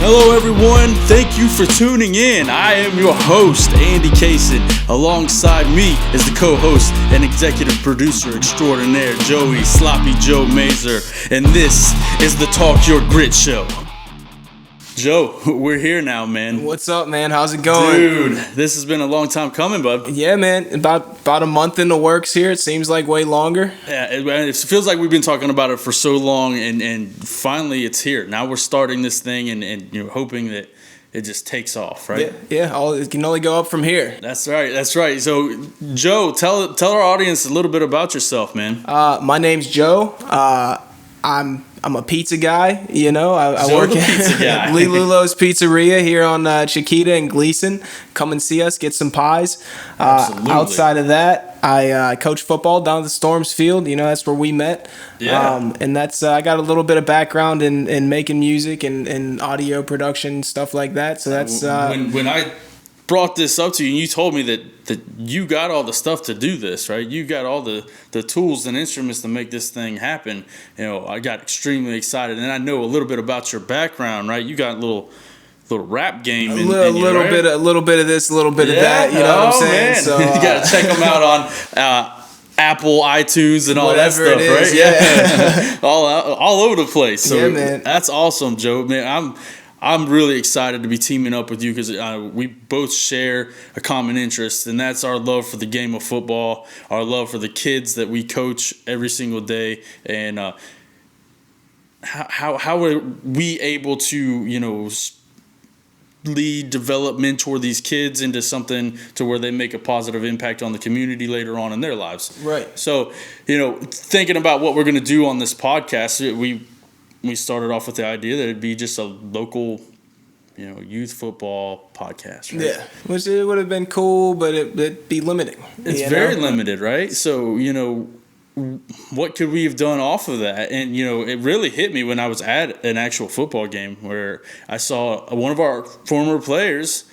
Hello everyone, thank you for tuning in. I am your host, Andy Kaysen. Alongside me is the co-host and executive producer extraordinaire, Joey Sloppy Joe Mazer. And this is the Talk Your Grit Show. Joe, we're here now, man. What's up, man? How's it going? Dude, this has been a long time coming, bud. Yeah, man. About a month in the works here. It seems like way longer. Yeah, it feels like we've been talking about it for so long, and finally it's here. Now we're starting this thing and you're hoping that it just takes off, right? Yeah. It can only go up from here. That's right. So, Joe, tell our audience a little bit about yourself, man. My name's Joe. I'm a pizza guy, you know. I work at Lee Lulo's Pizzeria here on Chiquita and Gleason. Come and see us, get some pies. Outside of that, I coach football down at the Storms Field. You know, that's where we met. Yeah. And that's I got a little bit of background in making music and audio production, stuff like that. So that's when I brought this up to you and you told me that you got all the stuff to do this, right? You got all the tools and instruments to make this thing happen. You know, I got extremely excited, and I know a little bit about your background, right? You got a little rap game in you, right? A little bit of this, a little bit of that. You know what I'm saying? Man. So you got to check them out on Apple, iTunes, and all that stuff, it is, right? Yeah, all over the place. So yeah, man. That's awesome, Joe. Man, I'm really excited to be teaming up with you because we both share a common interest, and that's our love for the game of football, our love for the kids that we coach every single day, and how are we able to, you know, lead, develop, mentor these kids into something to where they make a positive impact on the community later on in their lives. Right. So, you know, thinking about what we're going to do on this podcast, we started off with the idea that it'd be just a local, you know, youth football podcast, right? Yeah, which it would have been cool, but it'd be limiting. It's very limited, right? So, you know, what could we have done off of that? And, you know, it really hit me when I was at an actual football game where I saw one of our former players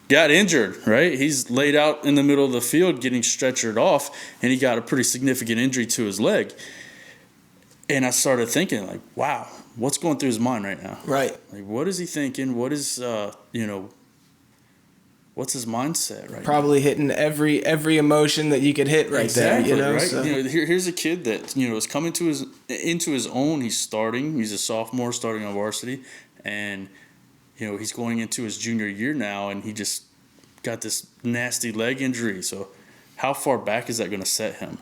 got injured, right? He's laid out in the middle of the field getting stretchered off, and he got a pretty significant injury to his leg. And I started thinking, like, wow, what's going through his mind right now? Right. Like, what is he thinking? What is, you know, what's his mindset right Probably hitting every emotion that you could hit right exactly, there, you know? Right? So. You know, here's a kid that, you know, is coming into his own. He's starting. He's a sophomore starting on varsity. And, you know, he's going into his junior year now, and he just got this nasty leg injury. So how far back is that going to set him?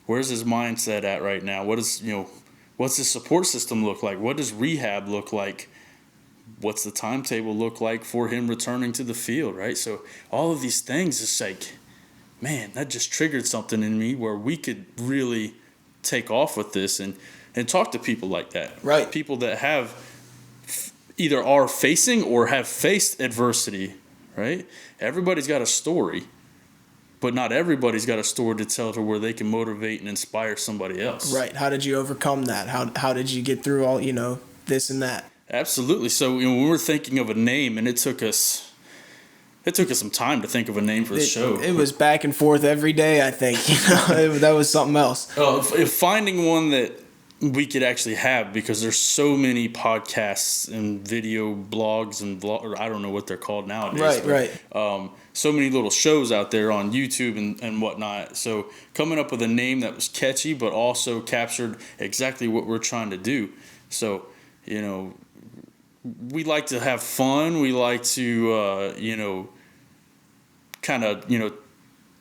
Where's his mindset at right now? What's his support system look like? What does rehab look like? What's the timetable look like for him returning to the field, right? So all of these things, it's like, man, that just triggered something in me where we could really take off with this and talk to people like that. Right. People that have either are facing or have faced adversity, right? Everybody's got a story. But not everybody's got a story to tell to where they can motivate and inspire somebody else. Right. How did you overcome that? How did you get through all, you know, this and that? Absolutely. So, you know, when we were thinking of a name, and it took us some time to think of a name for the show. It was back and forth every day, I think. You know, that was something else. Finding one that we could actually have, because there's so many podcasts and video blogs and or I don't know what they're called nowadays. Right. So many little shows out there on YouTube and whatnot. So coming up with a name that was catchy but also captured exactly what we're trying to do. So, you know, we like to have fun. We like to, you know, kind of, you know,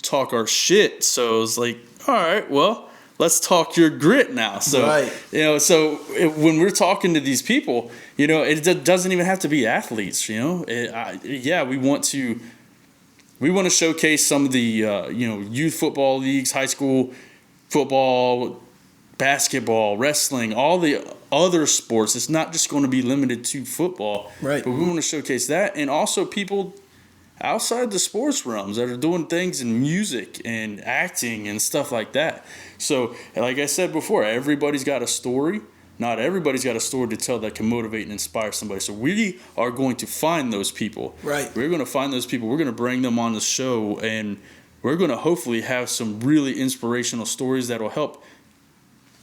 talk our shit. So it's like, all right, well, let's talk your grit now. So, right. You know, when we're talking to these people, you know, it doesn't even have to be athletes, you know. We want to showcase some of the, you know, youth football leagues, high school football, basketball, wrestling, all the other sports. It's not just going to be limited to football. Right. But we want to showcase that, and also people outside the sports realms that are doing things in music and acting and stuff like that. So, like I said before, everybody's got a story. Not everybody's got a story to tell that can motivate and inspire somebody. So we are going to find those people. Right. We're going to find those people. We're going to bring them on the show, and we're going to hopefully have some really inspirational stories that will help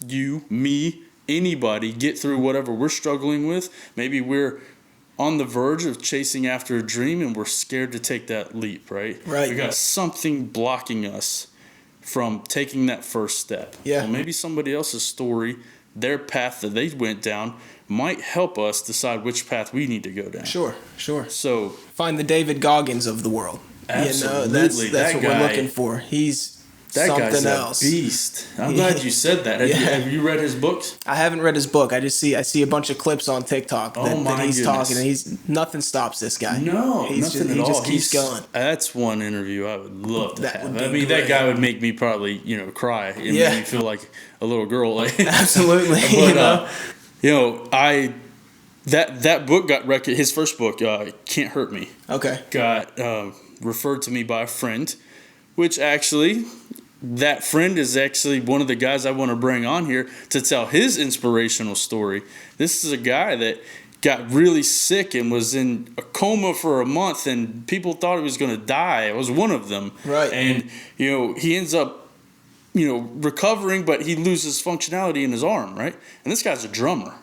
you, me, anybody get through whatever we're struggling with. Maybe we're on the verge of chasing after a dream and we're scared to take that leap, right? Right. We got something blocking us from taking that first step. Yeah. Well, maybe somebody else's story, their path that they went down, might help us decide which path we need to go down. Sure. So find the David Goggins of the world. Absolutely. That's what we're looking for. He's that something guy's else. A beast. I'm glad you said that. Have you read his books? I haven't read his book. I see a bunch of clips on TikTok that he's goodness. talking, and nothing stops this guy. No, he just keeps going. That's one interview I would love to have. I mean, great. that guy would make me probably, cry and make me feel like a little girl. Absolutely. But, that book got his first book, Can't Hurt Me. Okay. Got referred to me by a friend, which actually, that friend is actually one of the guys I want to bring on here to tell his inspirational story. This is a guy that got really sick and was in a coma for a month, and people thought he was going to die. I was one of them. Right. And, he ends up, recovering, but he loses functionality in his arm, right? And this guy's a drummer.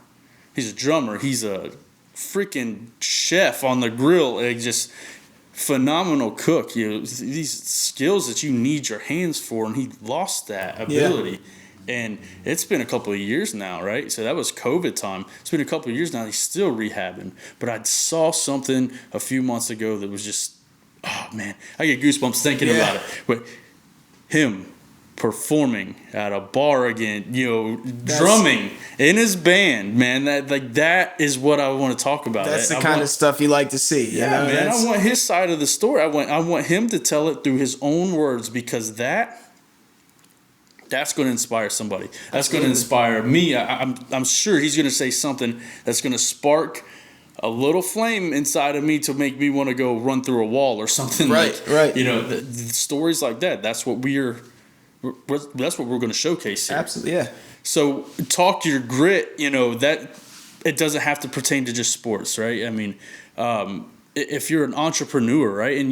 He's a drummer. He's a freaking chef on the grill. And just phenomenal cook. These skills that you need your hands for, and he lost that ability. Yeah. And it's been a couple of years now, right? So that was COVID time. It's been a couple of years now. He's still rehabbing. But I saw something a few months ago that was just, oh man, I get goosebumps thinking about it. But him performing at a bar again, drumming in his band, man, that is what I want to talk about. That's the kind of stuff you like to see. Yeah, man. I want his side of the story. I want him to tell it through his own words, because that's going to inspire somebody. That's going to inspire me. I'm sure he's going to say something that's going to spark a little flame inside of me to make me want to go run through a wall or something. Right. The stories like that. That's what that's what we're going to showcase here. Absolutely, yeah. So talk your grit, that it doesn't have to pertain to just sports, right? I mean, if you're an entrepreneur, right, and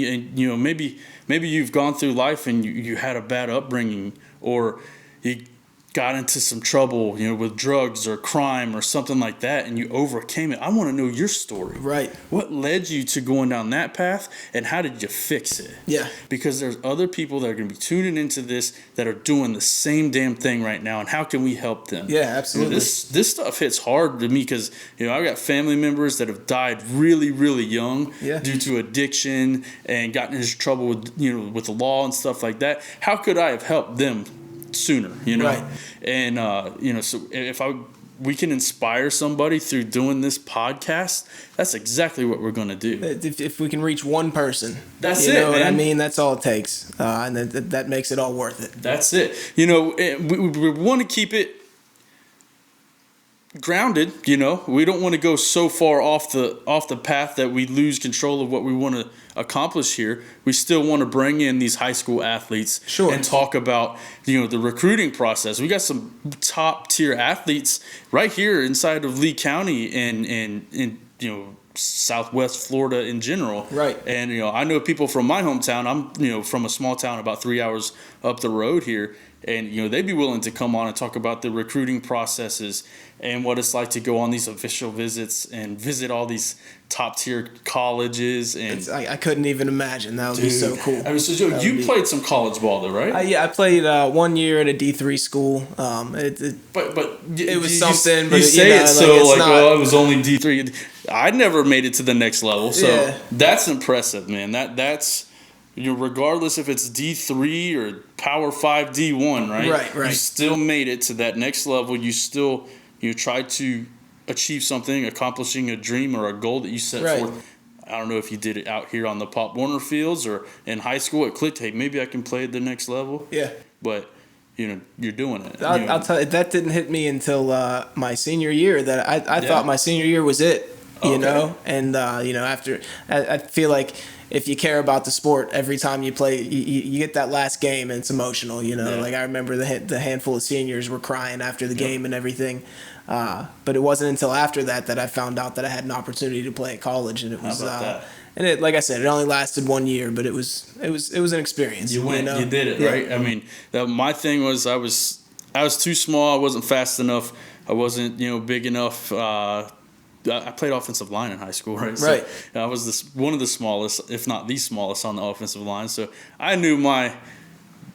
maybe you've gone through life and you had a bad upbringing, or you got into some trouble, with drugs or crime or something like that, and you overcame it. I want to know your story. Right. What led you to going down that path, and how did you fix it? Yeah. Because there's other people that are going to be tuning into this that are doing the same damn thing right now, and how can we help them? Yeah, absolutely. This stuff hits hard to me because, I've got family members that have died really, really young due to addiction and gotten into trouble with, with the law and stuff like that. How could I have helped them sooner, Right. And so if we can inspire somebody through doing this podcast, that's exactly what we're going to do. If we can reach one person, that's you know it, man. what I mean? That's all it takes, and that makes it all worth it. That's it. We want to keep it grounded. We don't want to go so far off the path that we lose control of what we want to accomplish here. We still want to bring in these high school athletes and talk about the recruiting process. We got some top tier athletes right here inside of Lee County and Southwest Florida in general. Right. And I know people from my hometown. I'm from a small town about 3 hours up the road here, and they'd be willing to come on and talk about the recruiting processes and what it's like to go on these official visits and visit all these top tier colleges. And I couldn't even imagine. That would be so cool. I mean, so Joe, you played some college ball though, right? I played 1 year at a D3 school. But it was something. But I was only D3. I never made it to the next level, so that's impressive, man. That's regardless if it's D3 or Power 5 D1, right? Right. You still made it to that next level. You still tried to achieve something, accomplishing a dream or a goal that you set forth. I don't know if you did it out here on the Pop Warner fields or in high school. It clicked. Hey, maybe I can play at the next level. Yeah. But you're doing it. I'll tell you, that didn't hit me until my senior year. That I thought my senior year was it. And after I feel like if you care about the sport, every time you play, you get that last game and it's emotional. Like I remember the handful of seniors were crying after the game and everything. But it wasn't until after that I found out that I had an opportunity to play at college, and it was. And it, like I said, it only lasted 1 year, but it was an experience. You went, you did it, right? I mean, my thing was I was too small. I wasn't fast enough. I wasn't big enough. I played offensive line in high school, right? Right. So I was one of the smallest, if not the smallest, on the offensive line. So I knew my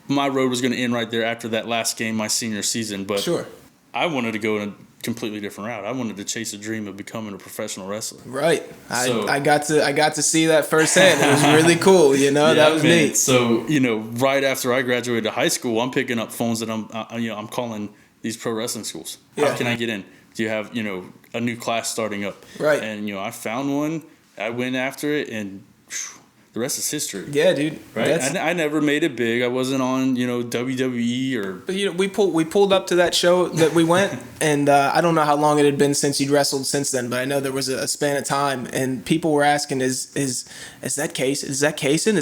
road was going to end right there after that last game, my senior season. But sure. I wanted to go in a completely different route. I wanted to chase a dream of becoming a professional wrestler. Right. I got to see that firsthand. It was really cool. You know, that was neat. So right after I graduated high school, I'm picking up phones that I'm calling these pro wrestling schools. Yeah. How can I get in? Do you have a new class starting up? Right. And I found one. I went after it, and the rest is history. Yeah, dude. Right. I never made it big. I wasn't on WWE or. But we pulled up to that show that we went, and I don't know how long it had been since you'd wrestled since then, but I know there was a span of time, and people were asking, "Is that Case? Is that Kaysen?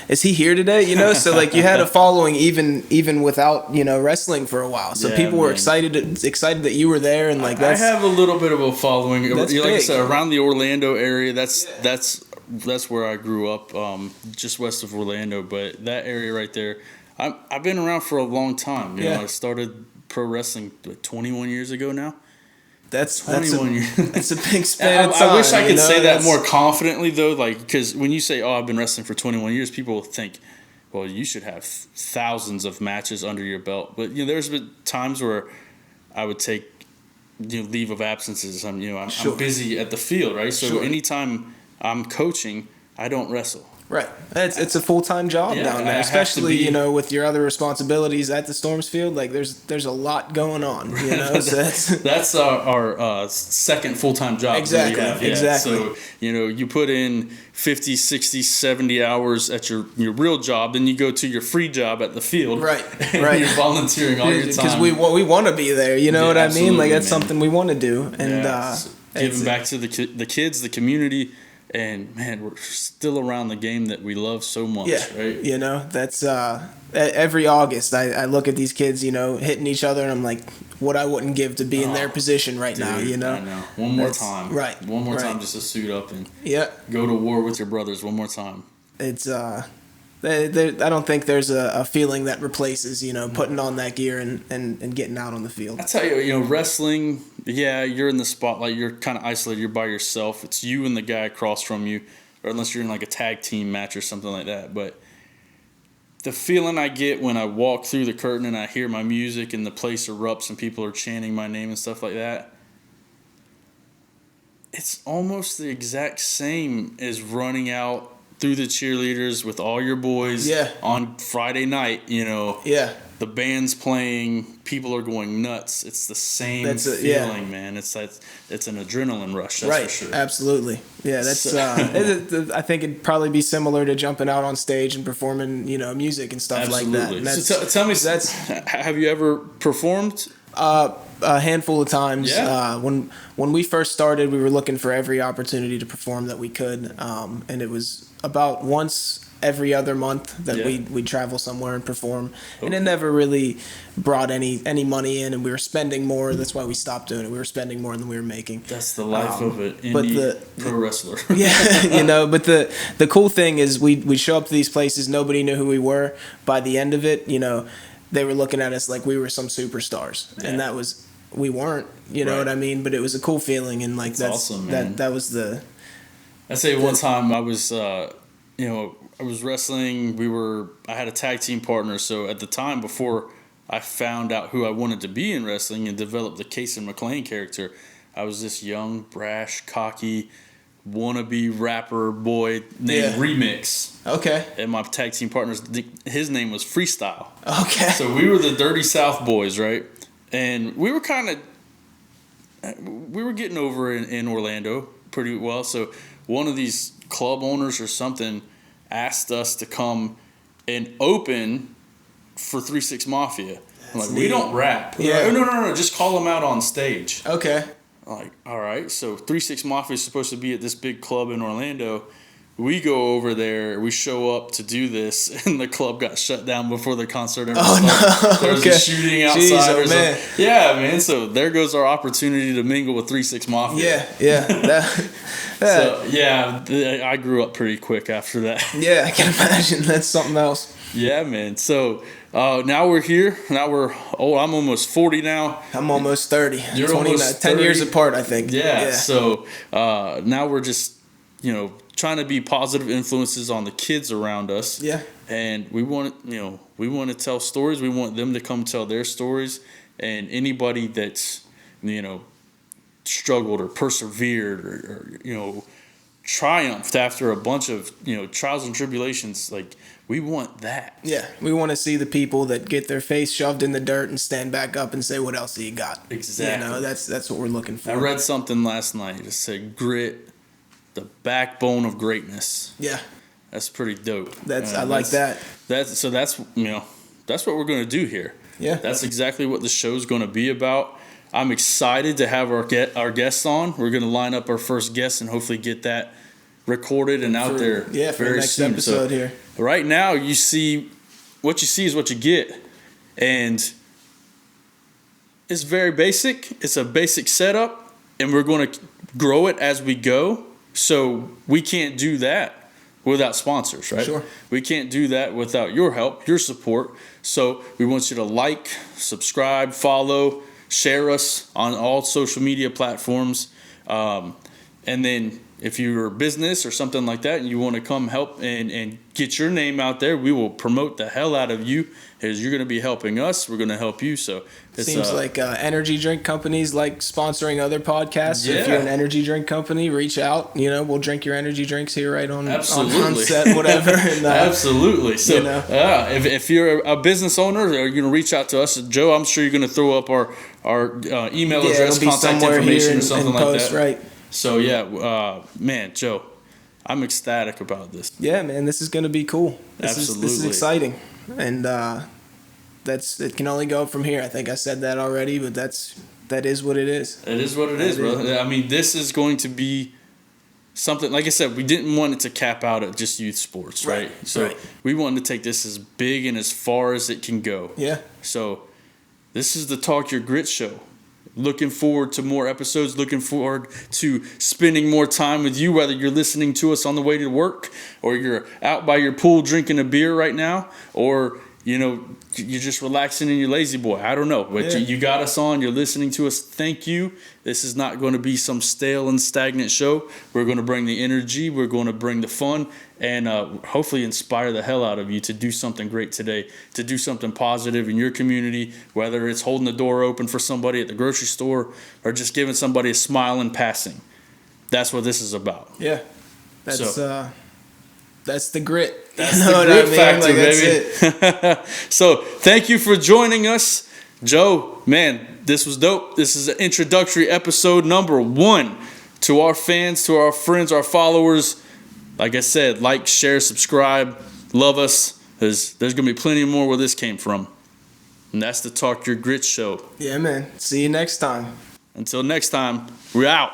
Is he here today?" So like you had a following even without wrestling for a while. So people were excited that you were there, and like I have a little bit of a following. That's like big. I said, around the Orlando area. That's where I grew up, just west of Orlando. But that area right there, I've been around for a long time. I started pro wrestling 21 years ago now. That's 21 years. That's a big span of time. I wish I could say that more confidently, though, because when you say, "Oh, I've been wrestling for 21 years," people think, "Well, you should have thousands of matches under your belt." But there's been times where I would take leave of absences. I'm busy at the field, right? So anytime I'm coaching, I don't wrestle. Right. It's a full-time job down there, especially with your other responsibilities at the Storms Field. Like there's a lot going on. So that's our second full-time job. Exactly. That we have. Exactly. So you put in 50, 60, 70 hours at your real job, then you go to your free job at the field. Right. And right. You're volunteering all your time because we want to be there. You know what I mean? Like that's something we want to do, and giving back to the kids, the community. And man, we're still around the game that we love so much, right? That's every August I look at these kids, hitting each other, and I'm like, what I wouldn't give to be in their position right now, I know. One more time. Right. One more time just to suit up and go to war with your brothers one more time. It's I don't think there's a feeling that replaces, putting on that gear and getting out on the field. I tell you, wrestling, you're in the spotlight. You're kind of isolated. You're by yourself. It's you and the guy across from you, or unless you're in like a tag team match or something like that. But the feeling I get when I walk through the curtain and I hear my music and the place erupts and people are chanting my name and stuff like that, it's almost the exact same as running out through the cheerleaders with all your boys on Friday night, the band's playing, people are going nuts. It's the same feeling, man. It's an adrenaline rush, that's for sure. Absolutely. Yeah, that's I think it'd probably be similar to jumping out on stage and performing, music and stuff like that. And so tell me, have you ever performed? A handful of times. Yeah. When we first started, we were looking for every opportunity to perform that we could, and it was about once every other month that we'd travel somewhere and perform. Okay. And it never really brought any money in, and we were spending more. That's why we stopped doing it. We were spending more than we were making. That's the life of an indie pro wrestler. But the cool thing is we'd show up to these places, nobody knew who we were. By the end of it, they were looking at us like we were some superstars. Yeah. And we weren't, you know what I mean? But it was a cool feeling, and like that's awesome, man. That was the... I say one time I was, I was wrestling. I had a tag team partner. So at the time, before I found out who I wanted to be in wrestling and developed the Kaysen McLean character, I was this young, brash, cocky, wannabe rapper boy named Remix. Okay. And my tag team partner, his name was Freestyle. Okay. So we were the Dirty South boys, right? And we were getting over in Orlando pretty well. So one of these club owners or something asked us to come and open for 3-6 Mafia. I'm like, we don't rap. Yeah. Like, no, just call them out on stage. Okay. I'm like, all right. So 3-6 Mafia is supposed to be at this big club in Orlando. We go over there, we show up to do this, and the club got shut down before the concert ever started. No. There was a shooting outside. Jeez, man. Yeah, man. So there goes our opportunity to mingle with 3-6 Mafia. Yeah. So, yeah, I grew up pretty quick after that. Yeah, I can imagine. That's something else. Yeah, man. So now we're here. Now I'm almost 40 now. I'm almost 30. You're almost 10 years apart, I think. Yeah. So now we're just, trying to be positive influences on the kids around us. Yeah. And we want to tell stories. We want them to come tell their stories. And anybody that's, struggled or persevered or triumphed after a bunch of trials and tribulations, like, we want that. Yeah, we want to see the people that get their face shoved in the dirt and stand back up and say, what else do you got? Exactly. That's what we're looking for. I read something last night. It said grit, the backbone of greatness. Yeah, that's pretty dope. I like that. That's what we're going to do here. Yeah, that's exactly what the show's going to be about. I'm excited to have our guests on. We're going to line up our first guest and hopefully get that recorded and out there for the next soon. Episode here. Right now, what you see is what you get, and it's very basic. It's a basic setup, and we're going to grow it as we go. So we can't do that without sponsors, right? Sure. We can't do that without your help, your support. So we want you to like, subscribe, follow, share us on all social media platforms. And then if you're a business or something like that and you want to come help and get your name out there, we will promote the hell out of you, because you're going to be helping us. We're going to help you. So it seems like energy drink companies like sponsoring other podcasts. Yeah. If you're an energy drink company, reach out. We'll drink your energy drinks here right on set, whatever. And, absolutely. So if you're a business owner, you're going to reach out to us. Joe, I'm sure you're going to throw up our email address, contact information, or something like that. Right. So, man, Joe, I'm ecstatic about this. Yeah, man, this is going to be cool. This is exciting. And it can only go from here. I think I said that already, but that is what it is. It is what it is, bro. I mean, this is going to be something, like I said, we didn't want it to cap out at just youth sports, right? So we wanted to take this as big and as far as it can go. Yeah. So this is the Talk Your Grit show. Looking forward to more episodes, looking forward to spending more time with you, whether you're listening to us on the way to work or you're out by your pool drinking a beer right now, or, you're just relaxing in your lazy boy. I don't know, but you got us on, you're listening to us. Thank you. This is not going to be some stale and stagnant show. We're going to bring the energy, we're going to bring the fun, and hopefully inspire the hell out of you to do something great today, to do something positive in your community, whether it's holding the door open for somebody at the grocery store or just giving somebody a smile in passing. That's what this is about. Yeah. That's the grit. That's the grit factor, baby. So thank you for joining us. Joe, man, this was dope. This is an introductory episode number 1 to our fans, to our friends, our followers. Like I said, like, share, subscribe, love us. There's going to be plenty more where this came from. And that's the Talk Your Grit show. Yeah, man. See you next time. Until next time, we're out.